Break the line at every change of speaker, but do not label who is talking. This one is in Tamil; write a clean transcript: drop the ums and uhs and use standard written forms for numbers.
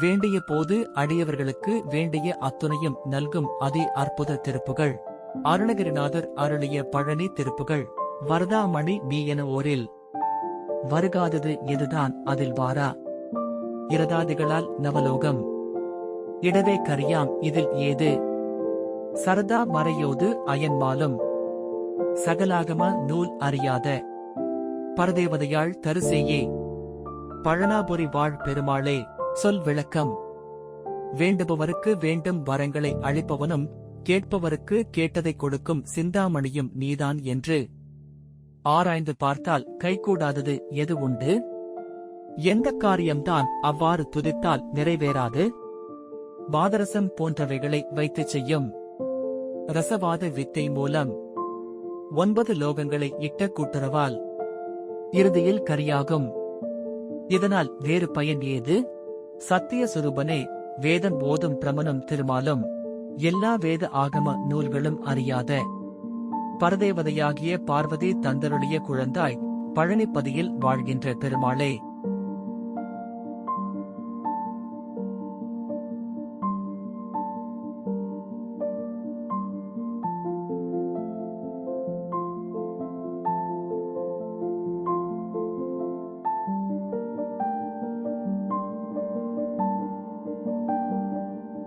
வேண்டிய போது அடியவர்களுக்கு வேண்டிய அத்துணையும் நல்கும் அதி அற்புத திருப்புகள். அருணகிரிநாதர் அருளிய பழனி திருப்புகள். வரதாமணி நீ என ஓரில் வருகாதது எதுதான் அதில் வாரா இரதாதிகளால் நவலோகம் இடவே கரியாம் இதில் ஏது சரதா மறையோது அயன்மாலும் சகலாகம நூல் அறியாத பரதேவதையாள் தருசேயே பழனாபுரி வாழ் பெருமாளே. சொல் விளக்கம். வேண்டுபவருக்கு வேண்டும் வரங்களை அளிப்பவனும் கேட்பவருக்கு கேட்டதை கொடுக்கும் சிந்தாமணியும் நீதான் என்று ஆராய்ந்து பார்த்தால் கைகூடாதது எது உண்டு? எந்த காரியம்தான் அவ்வாறு துதித்தால் நிறைவேறாது? பாதரசம் போன்றவைகளை வைத்துச் செய்யும் ரசவாத வித்தை மூலம் 9 லோகங்களை இட்ட கூட்டுறவால் இறுதியில் கரியாகும். இதனால் வேறு பயன் ஏது? சத்திய சுரூபனே, வேதம் ஓதும் பிரமனும் திருமாலும் எல்லா வேத ஆகம நூல்களும் அறியாத பரதேவதையாகிய பார்வதி தந்தருளிய குழந்தாய் பழனிப்பதியில் வாழ்கின்ற பெருமாளே.